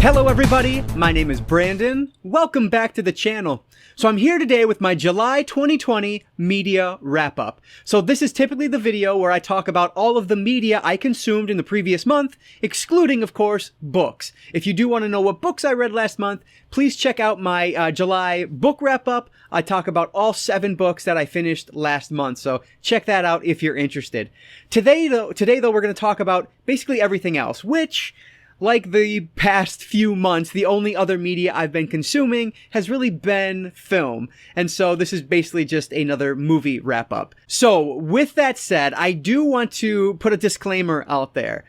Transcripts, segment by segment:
Hello everybody, my name is Brandon. Welcome back to the channel. So I'm here today with my July 2020 media wrap-up. So this is typically the video where I talk about all of the media I consumed in the previous month, excluding, of course, books. If you do want to know what books I read last month, please check out my July book wrap-up. I talk about all 7 books that I finished last month, so check that out if you're interested. Today though, we're going to talk about basically everything else, which, like the past few months, the only other media I've been consuming has really been film. And so this is basically just another movie wrap-up. So with that said, I do want to put a disclaimer out there.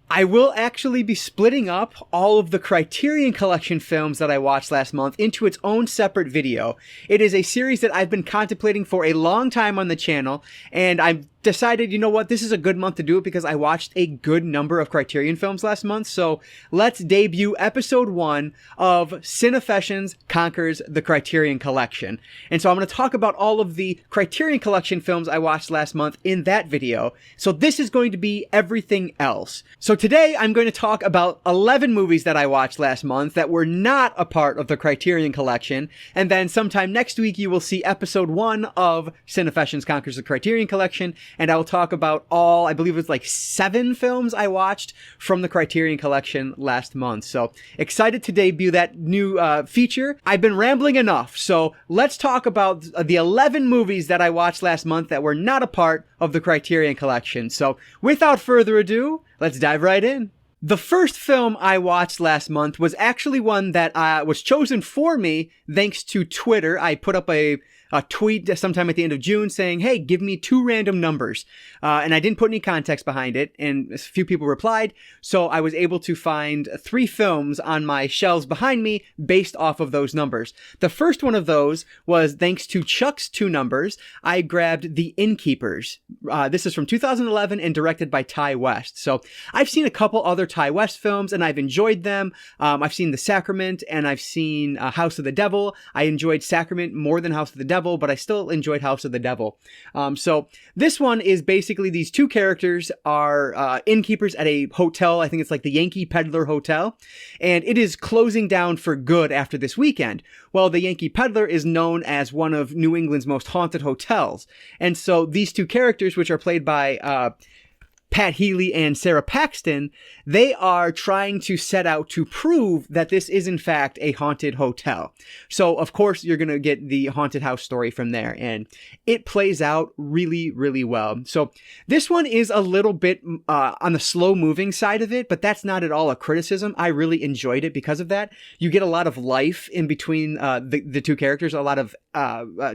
I will actually be splitting up all of the Criterion Collection films that I watched last month into its own separate video. It is a series that I've been contemplating for a long time on the channel, and I've decided, you know what, this is a good month to do it because I watched a good number of Criterion films last month. So let's debut episode 1 of Cinefessions Conquers the Criterion Collection. And so I'm going to talk about all of the Criterion Collection films I watched last month in that video. So this is going to be everything else. So today I'm going to talk about 11 movies that I watched last month that were not a part of the Criterion Collection. And then sometime next week you will see episode 1 of Cinefessions Conquers the Criterion Collection. And I will talk about all, I believe it was like 7 films I watched from the Criterion Collection last month. So excited to debut that new feature. I've been rambling enough, so let's talk about the 11 movies that I watched last month that were not a part of the Criterion Collection. So without further ado, let's dive right in. The first film I watched last month was actually one that was chosen for me thanks to Twitter. I put up a tweet sometime at the end of June saying, hey, give me 2 random numbers. And I didn't put any context behind it, and a few people replied, so I was able to find 3 films on my shelves behind me based off of those numbers. The first one of those was thanks to Chuck's 2 numbers. I grabbed The Innkeepers. This is from 2011 and directed by Ty West. So I've seen a couple other Ty West films and I've enjoyed them. I've seen The Sacrament and I've seen House of the Devil. I enjoyed Sacrament more than House of the Devil, but I still enjoyed House of the Devil. So this one is basically these 2 characters are innkeepers at a hotel. I think it's like the Yankee Peddler Hotel, and it is closing down for good after this weekend. Well, the Yankee Peddler is known as one of New England's most haunted hotels. And so these 2 characters, which are played by Pat Healy and Sarah Paxton, they are trying to set out to prove that this is in fact a haunted hotel. So of course you're going to get the haunted house story from there, and it plays out really, really well. So this one is a little bit on the slow moving side of it, but that's not at all a criticism. I really enjoyed it because of that. You get a lot of life in between the 2 characters, a lot of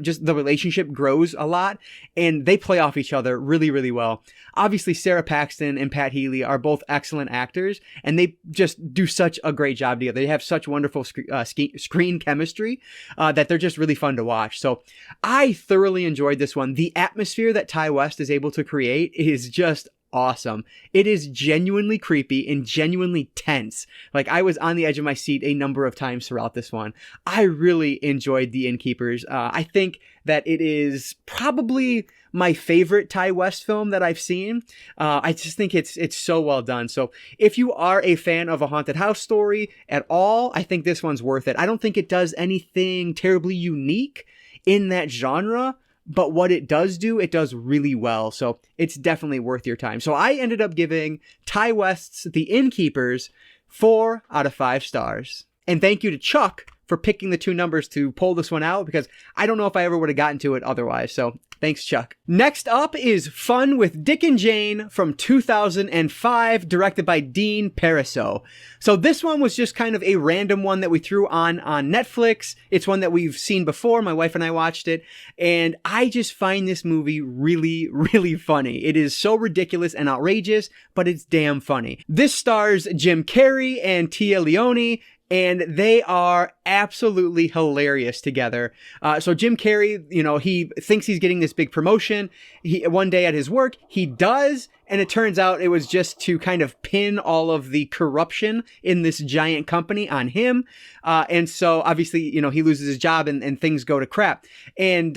just the relationship grows a lot, and they play off each other really, really well. Obviously, Sarah Paxton and Pat Healy are both excellent actors, and they just do such a great job together. They have such wonderful screen chemistry that they're just really fun to watch. So I thoroughly enjoyed this one. The atmosphere that Ty West is able to create is just awesome. It is genuinely creepy and genuinely tense. Like, I was on the edge of my seat a number of times throughout this one. I really enjoyed The Innkeepers. I think that it is probably my favorite Ty West film that I've seen. I just think it's so well done. So if you are a fan of a haunted house story at all, I think this one's worth it. I don't think it does anything terribly unique in that genre, but what it does do, it does really well. So it's definitely worth your time. So I ended up giving Ty West's The Innkeepers 4 out of 5 stars. And thank you to Chuck for picking the 2 numbers to pull this one out, because I don't know if I ever would have gotten to it otherwise. So thanks, Chuck. Next up is Fun with Dick and Jane from 2005, directed by Dean Pariseau. So this one was just kind of a random one that we threw on Netflix. It's one that we've seen before. My wife and I watched it, and I just find this movie really, really funny. It is so ridiculous and outrageous, but it's damn funny. This stars Jim Carrey and Tia Leone, and they are absolutely hilarious together. So Jim Carrey, you know, he thinks he's getting this big promotion. One day at his work, he does, and it turns out it was just to kind of pin all of the corruption in this giant company on him. And so obviously, you know, he loses his job and things go to crap. And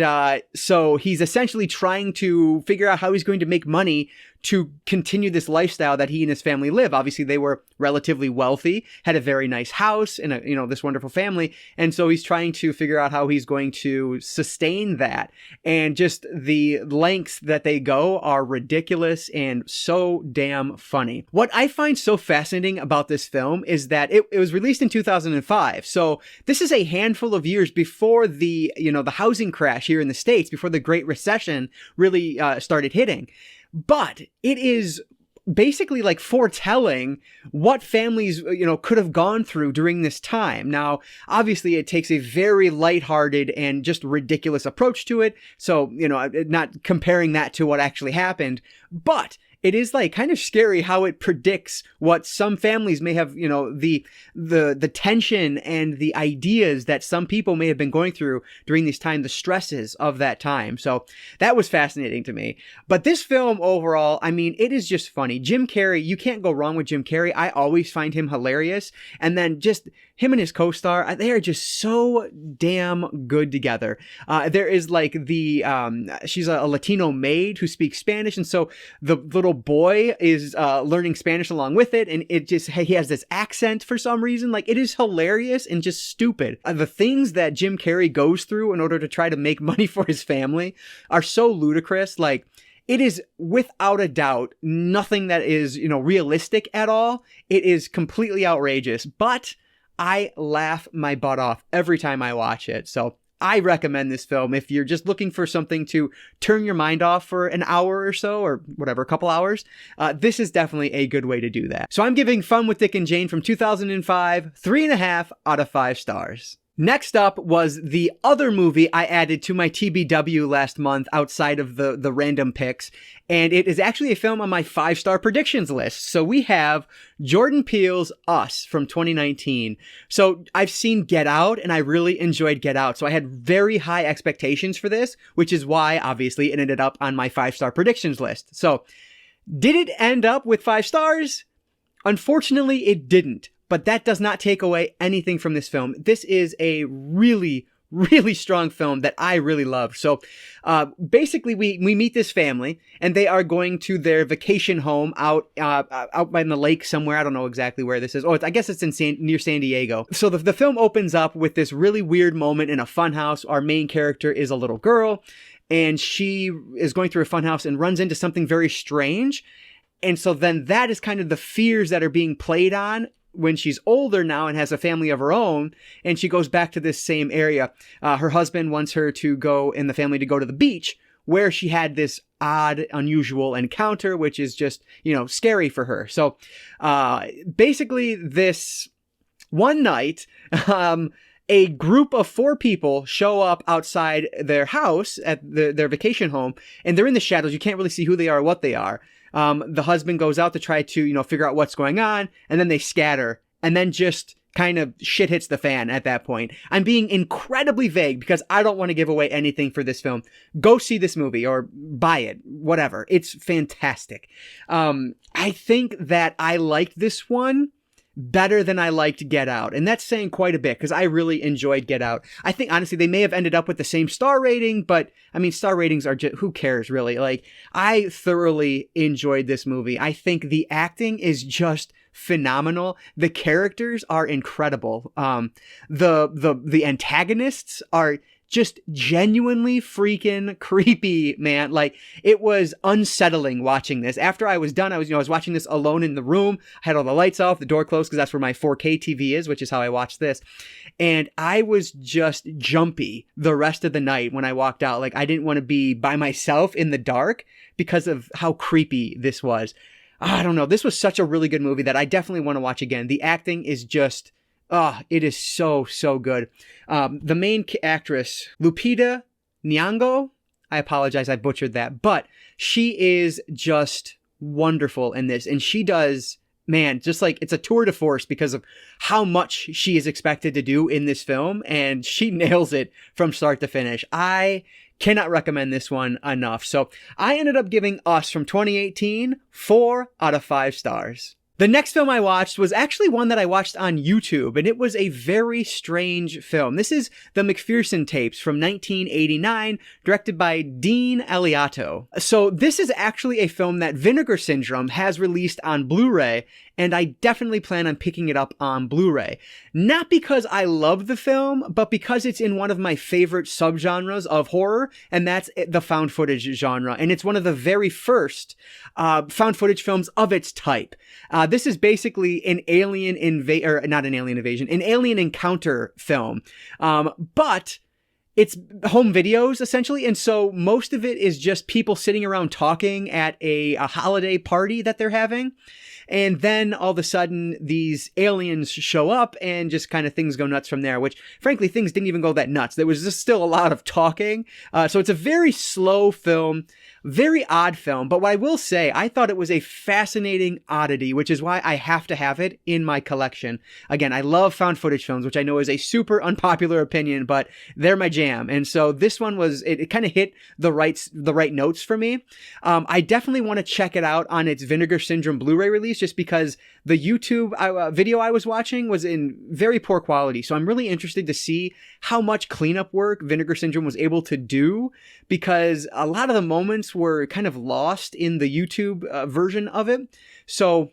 so he's essentially trying to figure out how he's going to make money to continue this lifestyle that he and his family live. Obviously, they were relatively wealthy, had a very nice house and this wonderful family. And so he's trying to figure out how he's going to sustain that. And just the lengths that they go are ridiculous and so damn funny. What I find so fascinating about this film is that it was released in 2005. So this is a handful of years before the housing crash here in the States, before the Great Recession really started hitting. But it is basically like foretelling what families, could have gone through during this time. Now, obviously, it takes a very lighthearted and just ridiculous approach to it. So, not comparing that to what actually happened, but it is like kind of scary how it predicts what some families may have, the tension and the ideas that some people may have been going through during this time, the stresses of that time. So that was fascinating to me. But this film overall, I mean, it is just funny. Jim Carrey, you can't go wrong with Jim Carrey. I always find him hilarious. And then just him and his co-star, they are just so damn good together. There is like she's a Latino maid who speaks Spanish. And so the little boy is learning Spanish along with it. And he has this accent for some reason. Like, it is hilarious and just stupid. The things that Jim Carrey goes through in order to try to make money for his family are so ludicrous. Like, it is without a doubt nothing that is, realistic at all. It is completely outrageous, but I laugh my butt off every time I watch it. So I recommend this film if you're just looking for something to turn your mind off for an hour or so, or whatever, a couple hours. This is definitely a good way to do that. So I'm giving Fun with Dick and Jane from 2005 3.5 out of 5 stars. Next up was the other movie I added to my TBW last month outside of the random picks, and it is actually a film on my 5-star predictions list. So we have Jordan Peele's Us from 2019. So I've seen Get Out, and I really enjoyed Get Out. So I had very high expectations for this, which is why, obviously, it ended up on my 5-star predictions list. So did it end up with 5 stars? Unfortunately, it didn't. But that does not take away anything from this film. This is a really, really strong film that I really love. So basically, we meet this family, and they are going to their vacation home out by the lake somewhere. I don't know exactly where this is. Oh, I guess it's near San Diego. So the film opens up with this really weird moment in a funhouse. Our main character is a little girl, and she is going through a funhouse and runs into something very strange. And so then that is kind of the fears that are being played on when she's older now and has a family of her own, and she goes back to this same area. Her husband wants her to go, and the family to go to the beach, where she had this odd, unusual encounter, which is just, scary for her. So basically this one night, a group of 4 people show up outside their house at their vacation home, and they're in the shadows. You can't really see who they are or what they are. The husband goes out to try to, figure out what's going on, and then they scatter, and then just kind of shit hits the fan at that point. I'm being incredibly vague because I don't want to give away anything for this film. Go see this movie or buy it, whatever. It's fantastic. I think that I liked this one better than I liked Get Out. And that's saying quite a bit because I really enjoyed Get Out. I think, honestly, they may have ended up with the same star rating, but I mean, star ratings are just, who cares really? Like, I thoroughly enjoyed this movie. I think the acting is just phenomenal. The characters are incredible. The antagonists are just genuinely freaking creepy, man. Like, it was unsettling watching this. After I was done, I was watching this alone in the room. I had all the lights off, the door closed, because that's where my 4K TV is, which is how I watched this. And I was just jumpy the rest of the night when I walked out. Like, I didn't want to be by myself in the dark because of how creepy this was. I don't know. This was such a really good movie that I definitely want to watch again. The acting is just... it is so, so good. The main actress, Lupita Nyong'o, I apologize, I butchered that, but she is just wonderful in this. And she does, man, just like, it's a tour de force because of how much she is expected to do in this film. And she nails it from start to finish. I cannot recommend this one enough. So I ended up giving Us from 2018 4 out of 5 stars. The The next film I watched was actually one that I watched on YouTube, and it was a very strange film. This is The McPherson Tapes from 1989, directed by Dean Eliotto. So this is actually a film that Vinegar Syndrome has released on Blu-ray, and I definitely plan on picking it up on Blu-ray. Not because I love the film, but because it's in one of my favorite subgenres of horror, and that's the found footage genre. And it's one of the very first found footage films of its type. This is basically an alien an alien encounter film. But it's home videos, essentially, and so most of it is just people sitting around talking at a holiday party that they're having. And then all of a sudden, these aliens show up and just kind of things go nuts from there, which frankly, things didn't even go that nuts. There was just still a lot of talking. So it's a very slow film, very odd film. But what I will say, I thought it was a fascinating oddity, which is why I have to have it in my collection. Again, I love found footage films, which I know is a super unpopular opinion, but they're my jam. And so this one it kind of hit the right notes for me. I definitely want to check it out on its Vinegar Syndrome Blu-ray release, just because the YouTube video I was watching was in very poor quality. So I'm really interested to see how much cleanup work Vinegar Syndrome was able to do, because a lot of the moments were kind of lost in the YouTube version of it. So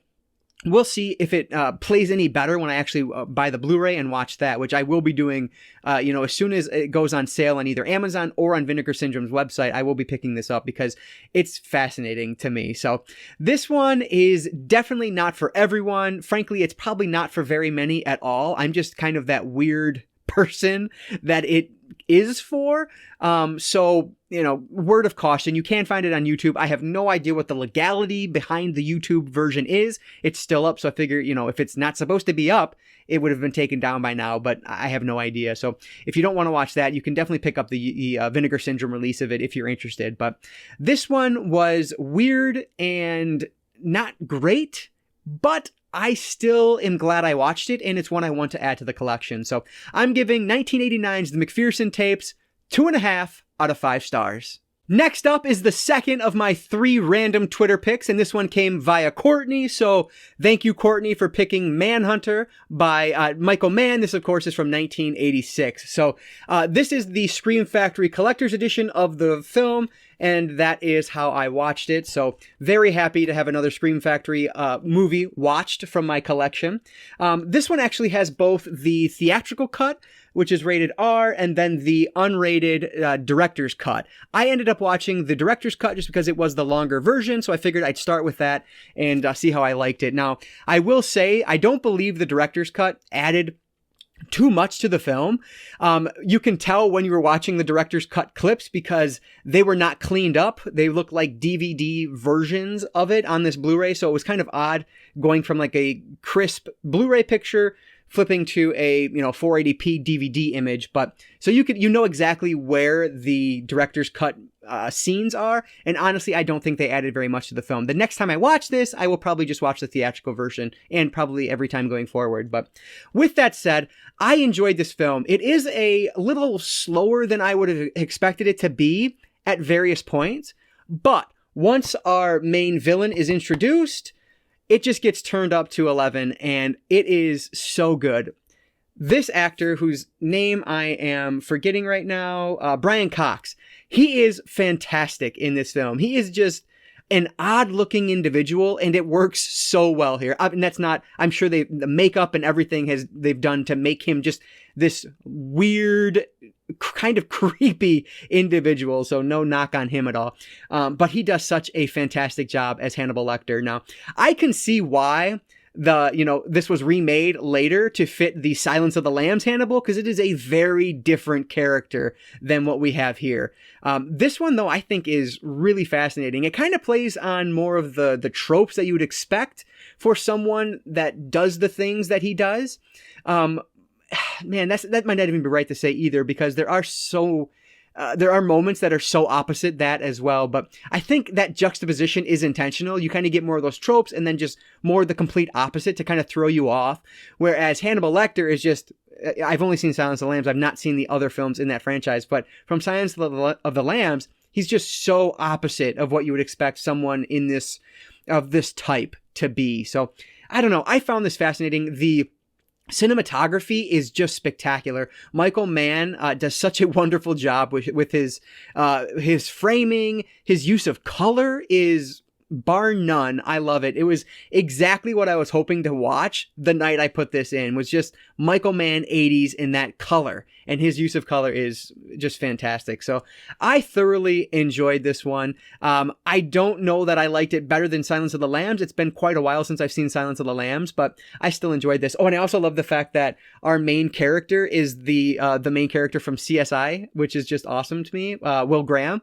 we'll see if it plays any better when I actually buy the Blu-ray and watch that, which I will be doing, as soon as it goes on sale on either Amazon or on Vinegar Syndrome's website. I will be picking this up because it's fascinating to me. So this one is definitely not for everyone. Frankly, it's probably not for very many at all. I'm just kind of that weird person that it is for. So, word of caution, you can find it on YouTube. I have no idea what the legality behind the YouTube version is. It's still up. So I figure, if it's not supposed to be up, it would have been taken down by now, but I have no idea. So if you don't want to watch that, you can definitely pick up the Vinegar Syndrome release of it if you're interested. But this one was weird and not great, but I still am glad I watched it, and it's one I want to add to the collection. So I'm giving 1989's The McPherson Tapes 2.5 out of 5 stars. Next up is the second of my 3 random Twitter picks, and this one came via Courtney. So thank you, Courtney, for picking Manhunter by Michael Mann. This, of course, is from 1986. So this is the Scream Factory Collector's Edition of the film, and that is how I watched it. So very happy to have another Scream Factory movie watched from my collection. This one actually has both the theatrical cut, which is rated R, and then the unrated director's cut. I ended up watching the director's cut just because it was the longer version, so I figured I'd start with that and see how I liked it. Now, I will say, I don't believe the director's cut added too much to the film. You can tell when you were watching the director's cut clips because they were not cleaned up. They look like DVD versions of it on this Blu-ray, so it was kind of odd going from like a crisp Blu-ray picture flipping to a 480p DVD image. But so you know exactly where the director's cut scenes are, and honestly I don't think they added very much to the film. The next time I watch this, I will probably just watch the theatrical version, and probably every time going forward. But with that said, I enjoyed this film. It is a little slower than I would have expected it to be at various points, but once our main villain is introduced, it just gets turned up to 11, and it is so good. This actor, whose name I am forgetting right now, Brian Cox, he is fantastic in this film. He is just an odd-looking individual, and it works so well here. And that's not, I'm sure the makeup and everything they've done to make him just this weird, kind of creepy individual, so no knock on him at all. But he does such a fantastic job as Hannibal Lecter. Now, I can see why this was remade later to fit the Silence of the Lambs Hannibal, because it is a very different character than what we have here. This one, though, I think is really fascinating. It kind of plays on more of the tropes that you would expect for someone that does the things that he does. Man, that might not even be right to say either, because there are moments that are so opposite that as well. But I think that juxtaposition is intentional. You kind of get more of those tropes and then just more of the complete opposite to kind of throw you off. Whereas Hannibal Lecter is just, I've only seen Silence of the Lambs. I've not seen the other films in that franchise, but from Silence of the Lambs, he's just so opposite of what you would expect someone of this type to be. So I don't know. I found this fascinating. The cinematography is just spectacular. Michael Mann does such a wonderful job with his framing. His use of color is bar none. I love it. It was exactly what I was hoping to watch the night I put this in, was just Michael Mann 80s in that color. And his use of color is just fantastic. So I thoroughly enjoyed this one. I don't know that I liked it better than Silence of the Lambs. It's been quite a while since I've seen Silence of the Lambs, but I still enjoyed this. Oh, and I also love the fact that our main character is the main character from CSI, which is just awesome to me. Will Graham.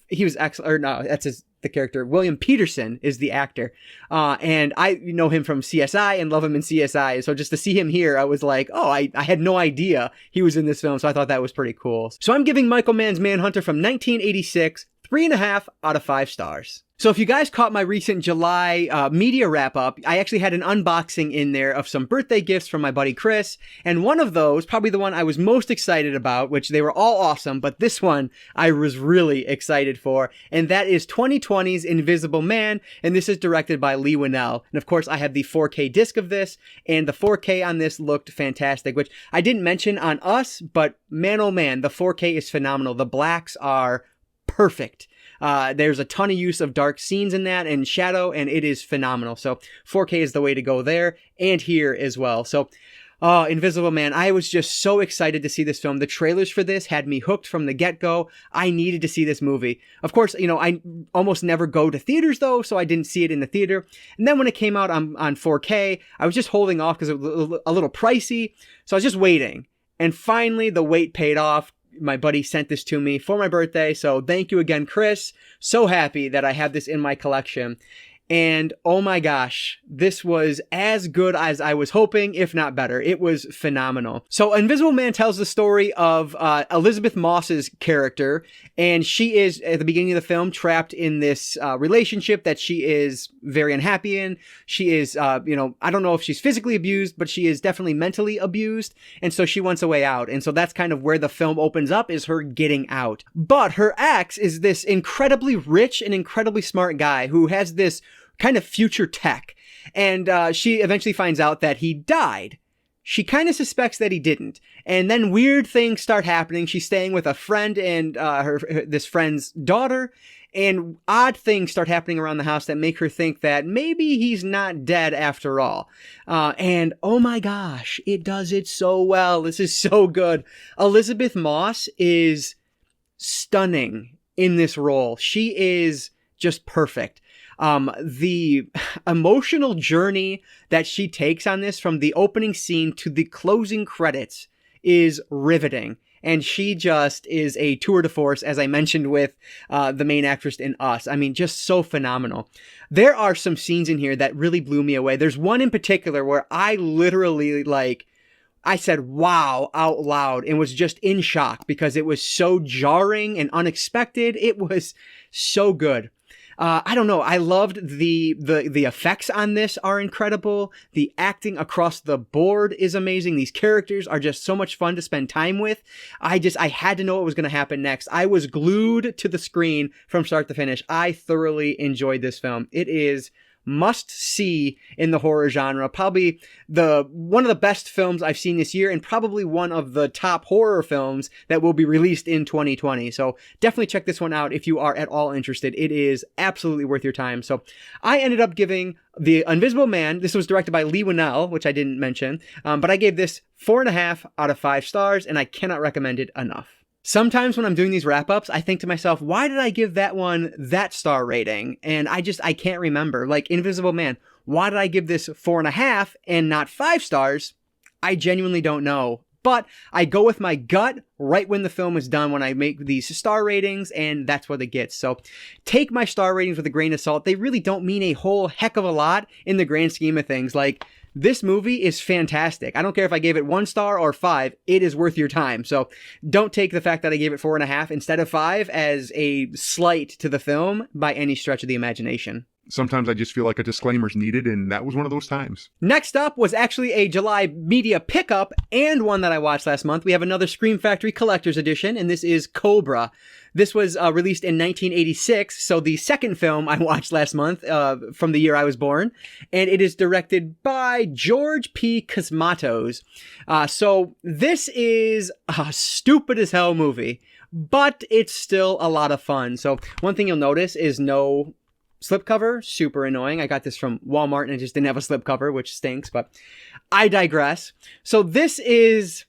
He was excellent. Or no, that's the character. William Peterson is the actor. And I know him from CSI and love him in CSI. So just to see him here, I was like, oh, I had no idea he was in this film. So I thought that was pretty cool. So I'm giving Michael Mann's Manhunter from 1986 3.5 out of 5 stars. So if you guys caught my recent July media wrap up, I actually had an unboxing in there of some birthday gifts from my buddy Chris. And one of those, probably the one I was most excited about, which they were all awesome, but this one I was really excited for. And that is 2020's Invisible Man. And this is directed by Leigh Whannell. And of course, I have the 4K disc of this, and the 4K on this looked fantastic, which I didn't mention on us, but man, oh man, the 4K is phenomenal. The blacks are perfect. There's a ton of use of dark scenes in that and shadow, and it is phenomenal. So 4K is the way to go there, and here as well. So Invisible Man, I was just so excited to see this film. The trailers for this had me hooked from the get-go. I needed to see this movie. Of course, you know, I almost never go to theaters though, so I didn't see it in the theater. And then when it came out on 4K, I was just holding off because it was a little pricey. So I was just waiting. And finally, the wait paid off. My buddy sent this to me for my birthday, so thank you again, Chris. So happy that I have this in my collection. And oh my gosh, this was as good as I was hoping, if not better. It was phenomenal. So Invisible Man tells the story of Elizabeth Moss's character, and she is, at the beginning of the film, trapped in this relationship that she is very unhappy in. She is, you know, I don't know if she's physically abused, but she is definitely mentally abused, and so she wants a way out. And so that's kind of where the film opens up, is her getting out. But her ex is this incredibly rich and incredibly smart guy who has this kind of future tech, and she eventually finds out that he died. She kind of suspects that he didn't, and then weird things start happening. She's staying with a friend and this friend's daughter, and odd things start happening around the house that make her think that maybe he's not dead after all. And oh my gosh, it does it so well. This is so good. Elizabeth Moss is stunning in this role. She is just perfect. The emotional journey that she takes on this, from the opening scene to the closing credits, is riveting. And she just is a tour de force, as I mentioned with the main actress in Us. I mean, just so phenomenal. There are some scenes in here that really blew me away. There's one in particular where I literally, I said, wow, out loud, and was just in shock because it was so jarring and unexpected. It was so good. I don't know. I loved the effects on this are incredible. The acting across the board is amazing. These characters are just so much fun to spend time with. I had to know what was going to happen next. I was glued to the screen from start to finish. I thoroughly enjoyed this film. It is must see in the horror genre. Probably one of the best films I've seen this year, and probably one of the top horror films that will be released in 2020. So definitely check this one out if you are at all interested. It is absolutely worth your time. So I ended up giving The Invisible Man, this was directed by Leigh Whannell, which I didn't mention, but I gave this 4.5 out of 5 stars, and I cannot recommend it enough. Sometimes when I'm doing these wrap-ups, I think to myself, why did I give that one that star rating? And I can't remember. Like Invisible Man, why did I give this 4.5 and not 5 stars? I genuinely don't know. But I go with my gut right when the film is done, when I make these star ratings, and that's what it gets. So take my star ratings with a grain of salt. They really don't mean a whole heck of a lot in the grand scheme of things. Like, this movie is fantastic. I don't care if I gave it 1 star or 5, it is worth your time. So don't take the fact that I gave it 4.5 instead of 5 as a slight to the film by any stretch of the imagination. sometimes I just feel like a disclaimer's needed, and that was one of those times. Next up was actually a July media pickup and one that I watched last month. We have another Scream Factory Collector's Edition, and this is Cobra. This was released in 1986, so the second film I watched last month from the year I was born, and it is directed by George P. Cosmatos. So this is a stupid as hell movie, but it's still a lot of fun. So one thing you'll notice is no slipcover. Super annoying. I got this from Walmart and it just didn't have a slipcover, which stinks, but I digress. So this is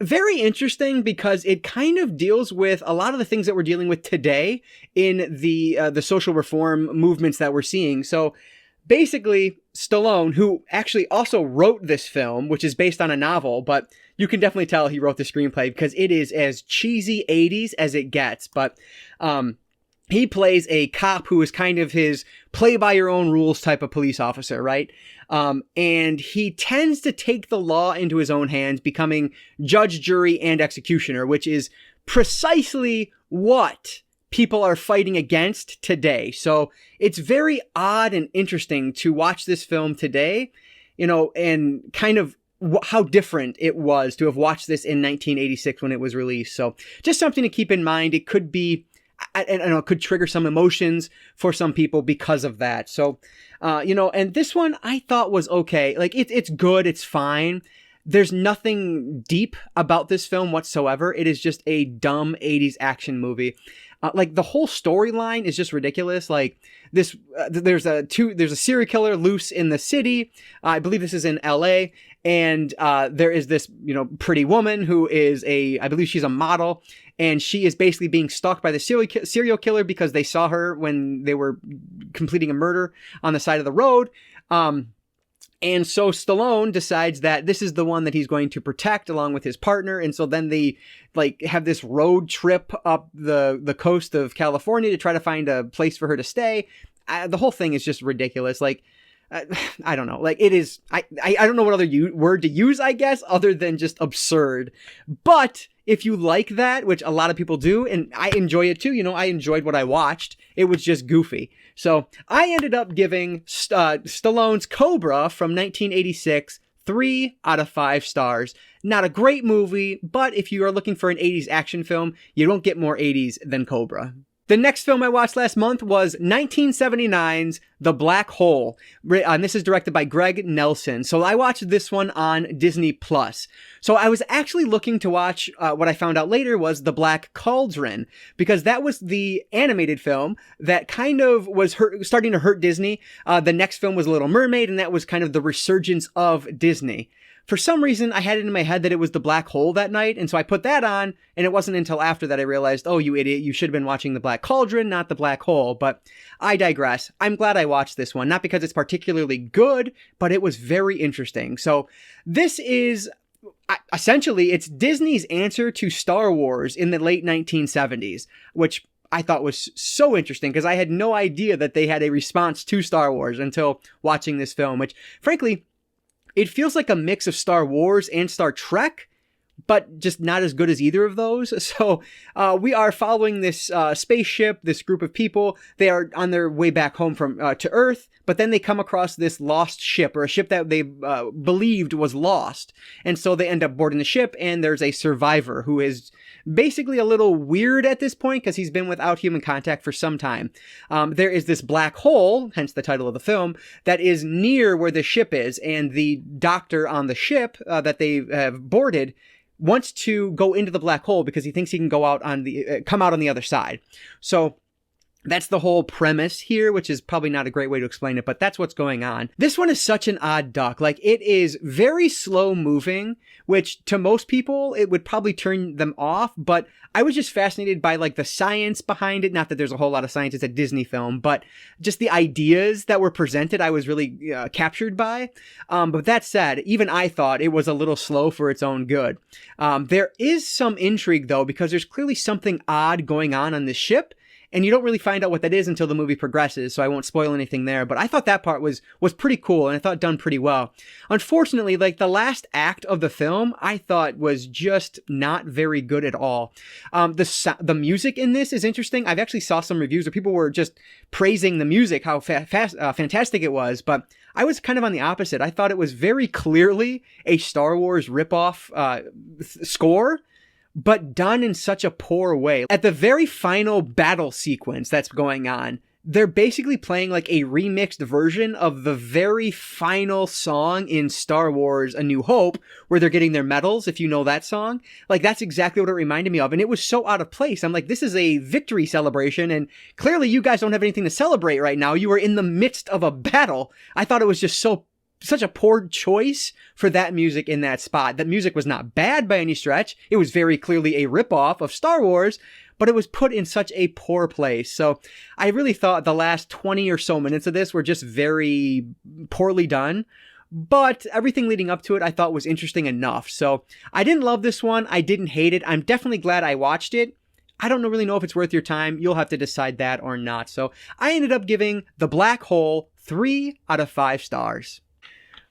very interesting because it kind of deals with a lot of the things that we're dealing with today in the social reform movements that we're seeing. So basically, Stallone, who actually also wrote this film, which is based on a novel, but you can definitely tell he wrote the screenplay because it is as cheesy 80s as it gets. But he plays a cop who is kind of his play-by-your-own-rules type of police officer, right? And he tends to take the law into his own hands, becoming judge, jury, and executioner, which is precisely what people are fighting against today. So it's very odd and interesting to watch this film today, you know, and kind of how different it was to have watched this in 1986 when it was released. So just something to keep in mind. It could be, I know, it could trigger some emotions for some people because of that. So, you know, and this one I thought was okay. Like it's good. It's fine. There's nothing deep about this film whatsoever. It is just a dumb 80s action movie. Like the whole storyline is just ridiculous. Like this, there's a serial killer loose in the city. I believe this is in LA. And there is this, you know, pretty woman who is I believe she's a model, and she is basically being stalked by the serial killer because they saw her when they were completing a murder on the side of the road. And so Stallone decides that this is the one that he's going to protect along with his partner. And so then they like have this road trip up the coast of California to try to find a place for her to stay. The whole thing is just ridiculous. Like, I don't know. Like it is, I don't know what other word to use, I guess, other than just absurd. But if you like that, which a lot of people do, and I enjoy it too, you know, I enjoyed what I watched. It was just goofy. So I ended up giving Stallone's Cobra from 1986 3 out of 5 stars. Not a great movie, but if you are looking for an 80s action film, you don't get more 80s than Cobra. The next film I watched last month was 1979's The Black Hole, and this is directed by Greg Nelson. So I watched this one on Disney+. So I was actually looking to watch, what I found out later was The Black Cauldron, because that was the animated film that kind of was starting to hurt Disney. The next film was Little Mermaid, and that was kind of the resurgence of Disney. For some reason, I had it in my head that it was The Black Hole that night, and so I put that on, and it wasn't until after that I realized, oh, you idiot, you should have been watching The Black Cauldron, not The Black Hole, but I digress. I'm glad I watched this one, not because it's particularly good, but it was very interesting. So this is, essentially, it's Disney's answer to Star Wars in the late 1970s, which I thought was so interesting because I had no idea that they had a response to Star Wars until watching this film, which, frankly, it feels like a mix of Star Wars and Star Trek, but just not as good as either of those. So we are following this spaceship, this group of people. They are on their way back home from to Earth, but then they come across this lost ship, or a ship that they believed was lost. And so they end up boarding the ship, and there's a survivor who is basically a little weird at this point because he's been without human contact for some time. There is this black hole, hence the title of the film, that is near where the ship is, and the doctor on the ship that they have boarded wants to go into the black hole because he thinks he can go out on come out on the other side. So that's the whole premise here, which is probably not a great way to explain it, but that's what's going on. This one is such an odd duck. Like, it is very slow moving, which to most people, it would probably turn them off, but I was just fascinated by like the science behind it. Not that there's a whole lot of science, it's a Disney film, but just the ideas that were presented, I was really captured by. But that said, even I thought it was a little slow for its own good. There is some intrigue though, because there's clearly something odd going on this ship. And you don't really find out what that is until the movie progresses, so I won't spoil anything there. But I thought that part was pretty cool, and I thought done pretty well. Unfortunately, like the last act of the film, I thought was just not very good at all. The music in this is interesting. I've actually saw some reviews where people were just praising the music, how fantastic it was, but I was kind of on the opposite. I thought it was very clearly a Star Wars ripoff score, but done in such a poor way. At the very final battle sequence that's going on, they're basically playing like a remixed version of the very final song in Star Wars A New Hope, where they're getting their medals, if you know that song. Like, that's exactly what it reminded me of, and it was so out of place. I'm like, this is a victory celebration, and clearly you guys don't have anything to celebrate right now. You were in the midst of a battle. I thought it was just such a poor choice for that music in that spot. That music was not bad by any stretch. It was very clearly a ripoff of Star Wars, but it was put in such a poor place. So I really thought the last 20 or so minutes of this were just very poorly done. But everything leading up to it I thought was interesting enough. So I didn't love this one. I didn't hate it. I'm definitely glad I watched it. I don't really know if it's worth your time. You'll have to decide that or not. So I ended up giving The Black Hole 3 out of 5 stars.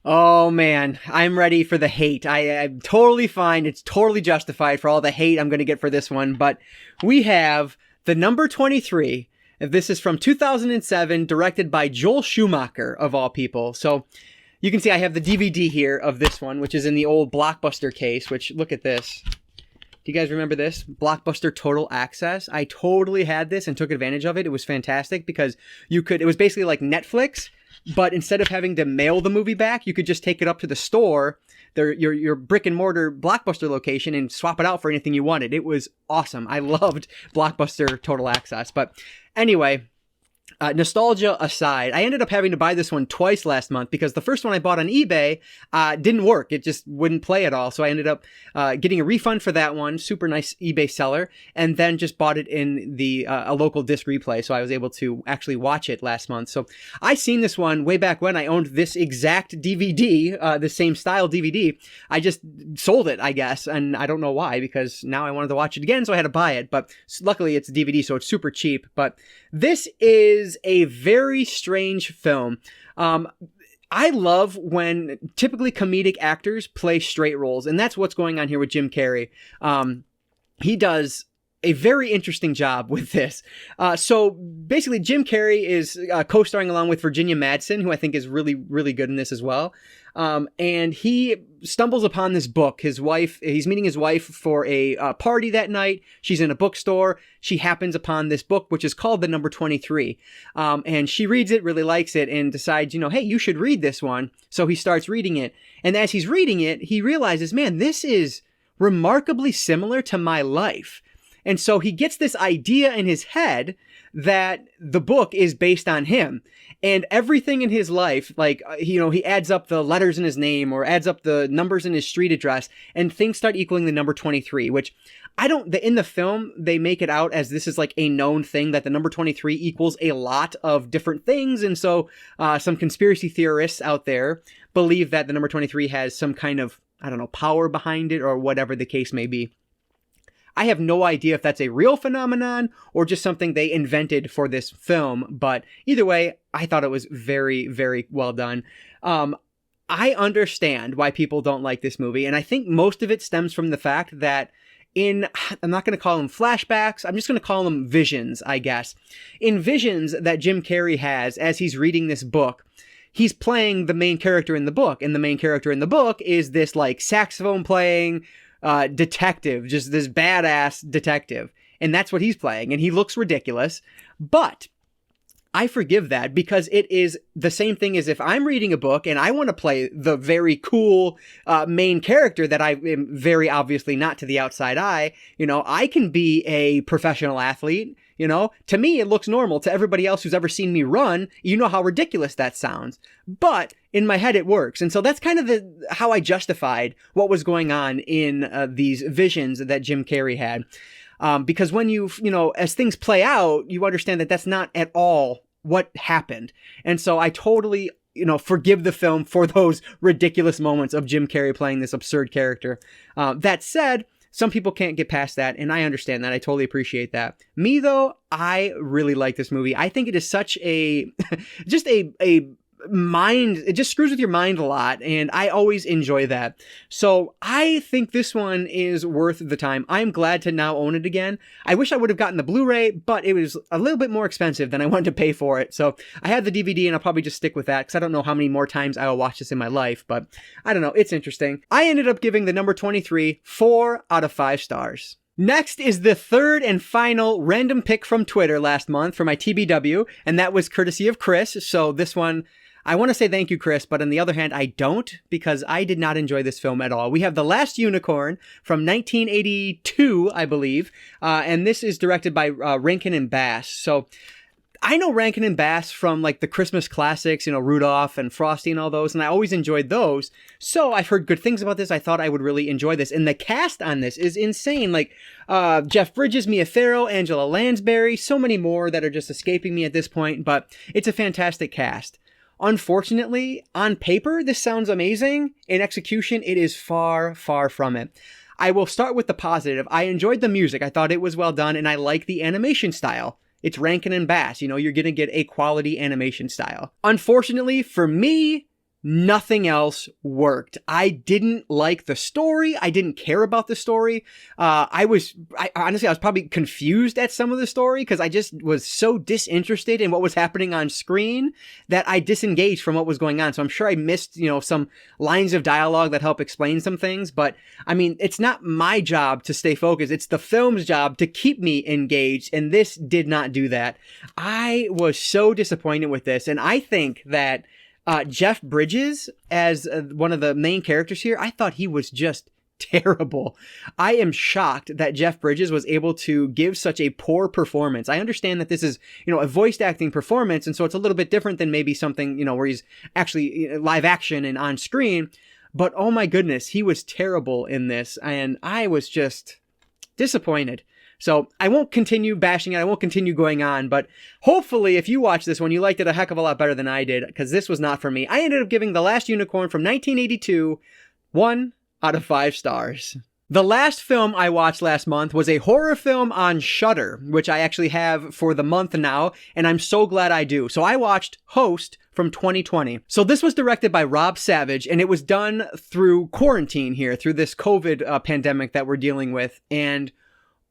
Oh man, I'm ready for the hate. I'm totally fine. It's totally justified for all the hate I'm going to get for this one. But we have the number 23. This is from 2007, directed by Joel Schumacher, of all people. So you can see I have the DVD here of this one, which is in the old Blockbuster case, which, look at this. Do you guys remember this? Blockbuster Total Access. I totally had this and took advantage of it. It was fantastic because it was basically like Netflix, but instead of having to mail the movie back, you could just take it up to the store, your brick and mortar Blockbuster location, and swap it out for anything you wanted. It was awesome. I loved Blockbuster Total Access. But anyway, nostalgia aside, I ended up having to buy this one twice last month because the first one I bought on eBay didn't work. It just wouldn't play at all. So I ended up getting a refund for that one. Super nice eBay seller. And then just bought it in a local disc replay. So I was able to actually watch it last month. So I seen this one way back when I owned this exact DVD, the same style DVD. I just sold it, I guess. And I don't know why, because now I wanted to watch it again. So I had to buy it. But luckily it's a DVD, so it's super cheap. But this is a very strange film. I love when typically comedic actors play straight roles, and that's what's going on here with Jim Carrey. He does a very interesting job with this. So basically, Jim Carrey is co-starring along with Virginia Madsen, who I think is really, really good in this as well. And he stumbles upon this book. He's meeting his wife for a party that night. She's in a bookstore. She happens upon this book, which is called The Number 23. And she reads it, really likes it, and decides, hey, you should read this one. So he starts reading it. And as he's reading it, he realizes, man, this is remarkably similar to my life. And so he gets this idea in his head that the book is based on him. And everything in his life, like, he adds up the letters in his name or adds up the numbers in his street address, and things start equaling the number 23, which in the film, they make it out as this is like a known thing that the number 23 equals a lot of different things. And so some conspiracy theorists out there believe that the number 23 has some kind of, power behind it or whatever the case may be. I have no idea if that's a real phenomenon or just something they invented for this film, but either way, I thought it was very, very well done. I understand why people don't like this movie, and I think most of it stems from the fact that I'm not going to call them flashbacks, I'm just going to call them visions, I guess. In visions that Jim Carrey has as he's reading this book, he's playing the main character in the book, and the main character in the book is this like saxophone playing detective, just this badass detective. And that's what he's playing. And he looks ridiculous. But I forgive that because it is the same thing as if I'm reading a book and I want to play the very cool main character that I am very obviously not to the outside eye. I can be a professional athlete. To me, it looks normal. To everybody else who's ever seen me run, you know how ridiculous that sounds. But in my head, it works. And so that's kind of how I justified what was going on in these visions that Jim Carrey had. Because when as things play out, you understand that that's not at all what happened. And so I totally, forgive the film for those ridiculous moments of Jim Carrey playing this absurd character. That said, some people can't get past that, and I understand that. I totally appreciate that. Me, though, I really like this movie. I think it is such a, just a mind, it just screws with your mind a lot, and I always enjoy that. So I think this one is worth the time. I'm glad to now own it again. I wish I would have gotten the Blu-ray, but it was a little bit more expensive than I wanted to pay for it. So I had the DVD, and I'll probably just stick with that, because I don't know how many more times I will watch this in my life, but I don't know, it's interesting. I ended up giving the number 23 4 out of 5 stars. Next is the third and final random pick from Twitter last month for my TBW, and that was courtesy of Chris. So this one, I want to say thank you, Chris, but on the other hand, I don't, because I did not enjoy this film at all. We have The Last Unicorn from 1982, I believe, and this is directed by Rankin and Bass. So I know Rankin and Bass from like the Christmas classics, you know, Rudolph and Frosty and all those, and I always enjoyed those. So I've heard good things about this. I thought I would really enjoy this. And the cast on this is insane. Like Jeff Bridges, Mia Farrow, Angela Lansbury, so many more that are just escaping me at this point, but it's a fantastic cast. Unfortunately, on paper, this sounds amazing. In execution, it is far, far from it. I will start with the positive. I enjoyed the music. I thought it was well done, and I like the animation style. It's Rankin and Bass. You know, you're going to get a quality animation style. Unfortunately, for me, nothing else worked. I didn't like the story. I didn't care about the story. Honestly, I was probably confused at some of the story because I just was so disinterested in what was happening on screen that I disengaged from what was going on. So I'm sure I missed, you know, some lines of dialogue that help explain some things. But I mean, it's not my job to stay focused. It's the film's job to keep me engaged. And this did not do that. I was so disappointed with this. And I think that Jeff Bridges as one of the main characters here, I thought he was just terrible. I am shocked that Jeff Bridges was able to give such a poor performance. I understand that this is, you know, a voiced acting performance, and so it's a little bit different than maybe something, you know, where he's actually live action and on screen. But oh my goodness, he was terrible in this, and I was just disappointed. So I won't continue bashing it. I won't continue going on, but hopefully if you watch this one, you liked it a heck of a lot better than I did, because this was not for me. I ended up giving The Last Unicorn from 1982 1 out of 5 stars. The last film I watched last month was a horror film on Shudder, which I actually have for the month now, and I'm so glad I do. So I watched Host from 2020. So this was directed by Rob Savage, and it was done through quarantine here, through this COVID pandemic that we're dealing with, and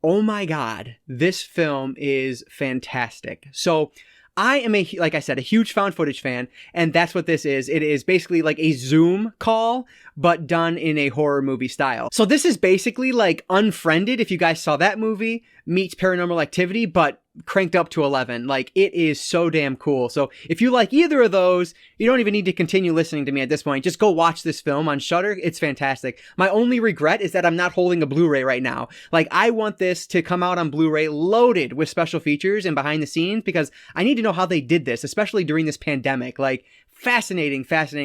oh my God, this film is fantastic. So I am like I said, a huge found footage fan, and that's what this is. It is basically like a Zoom call, but done in a horror movie style. So this is basically like Unfriended, if you guys saw that movie, meets Paranormal Activity, but cranked up to 11. Like, it is so damn cool. So if you like either of those, you don't even need to continue listening to me at this point. Just go watch this film on Shudder. It's fantastic. My only regret is that I'm not holding a Blu-ray right now. Like, I want this to come out on Blu-ray loaded with special features and behind the scenes, because I need to know how they did this, especially during this pandemic. Like, fascinating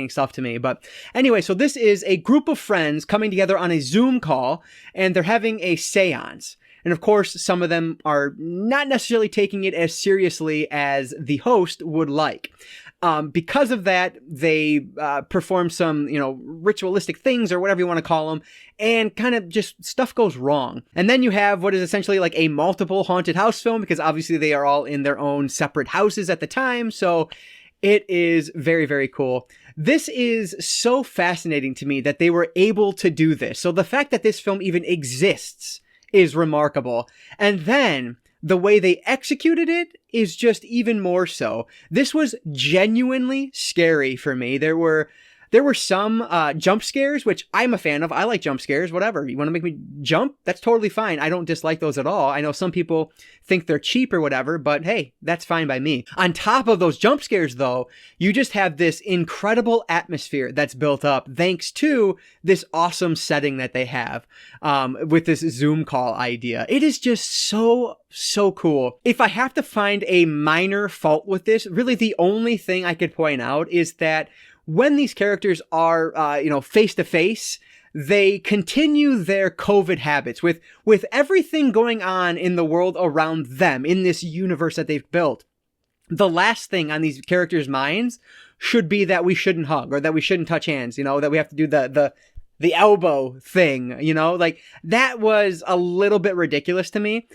stuff to me. But anyway, so this is a group of friends coming together on a Zoom call, and they're having a seance. And of course, some of them are not necessarily taking it as seriously as the host would like. Because of that, they perform some, you know, ritualistic things or whatever you want to call them, and kind of just stuff goes wrong. And then you have what is essentially like a multiple haunted house film, because obviously they are all in their own separate houses at the time. So it is very, very cool. This is so fascinating to me that they were able to do this. So the fact that this film even exists is remarkable. And then the way they executed it is just even more so. This was genuinely scary for me. There were some jump scares, which I'm a fan of. I like jump scares, whatever. You want to make me jump? That's totally fine. I don't dislike those at all. I know some people think they're cheap or whatever, but hey, that's fine by me. On top of those jump scares, though, you just have this incredible atmosphere that's built up thanks to this awesome setting that they have with this Zoom call idea. It is just so cool. If I have to find a minor fault with this, really the only thing I could point out is that when these characters are, face to face, they continue their COVID habits with everything going on in the world around them, in this universe that they've built. The last thing on these characters' minds should be that we shouldn't hug or that we shouldn't touch hands, that we have to do the the elbow thing, you know, like that was a little bit ridiculous to me.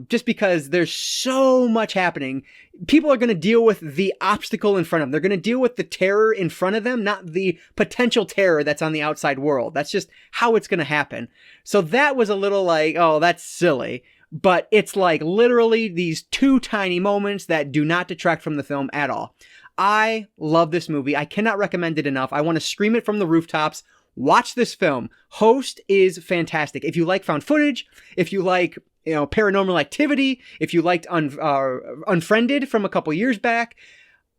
Just because there's so much happening. People are going to deal with the obstacle in front of them. They're going to deal with the terror in front of them, not the potential terror that's on the outside world. That's just how it's going to happen. So that was a little like, oh, that's silly. But it's like literally these two tiny moments that do not detract from the film at all. I love this movie. I cannot recommend it enough. I want to scream it from the rooftops. Watch this film. Host is fantastic. If you like found footage, if you like, you know, Paranormal Activity, if you liked Unfriended from a couple years back,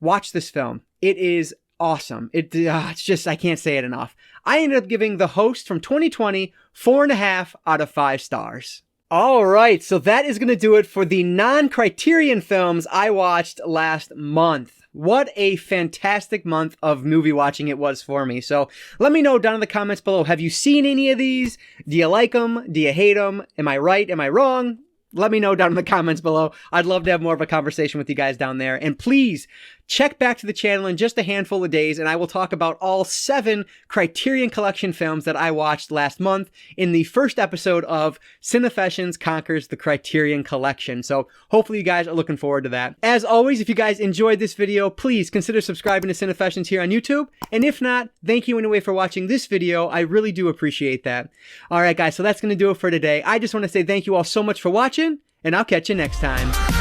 watch this film. It is awesome. It's just, I can't say it enough. I ended up giving The Host from 2020 4.5 out of 5 stars. All right, so that is going to do it for the non-Criterion films I watched last month. What a fantastic month of movie watching it was for me. So let me know down in the comments below. Have you seen any of these? Do you like them? Do you hate them? Am I right? Am I wrong? Let me know down in the comments below. I'd love to have more of a conversation with you guys down there. And please check back to the channel in just a handful of days, and I will talk about all 7 Criterion Collection films that I watched last month in the first episode of Cinefessions Conquers the Criterion Collection. So hopefully you guys are looking forward to that. As always, if you guys enjoyed this video, please consider subscribing to Cinefessions here on YouTube. And if not, thank you anyway for watching this video. I really do appreciate that. All right, guys, so that's going to do it for today. I just want to say thank you all so much for watching, and I'll catch you next time.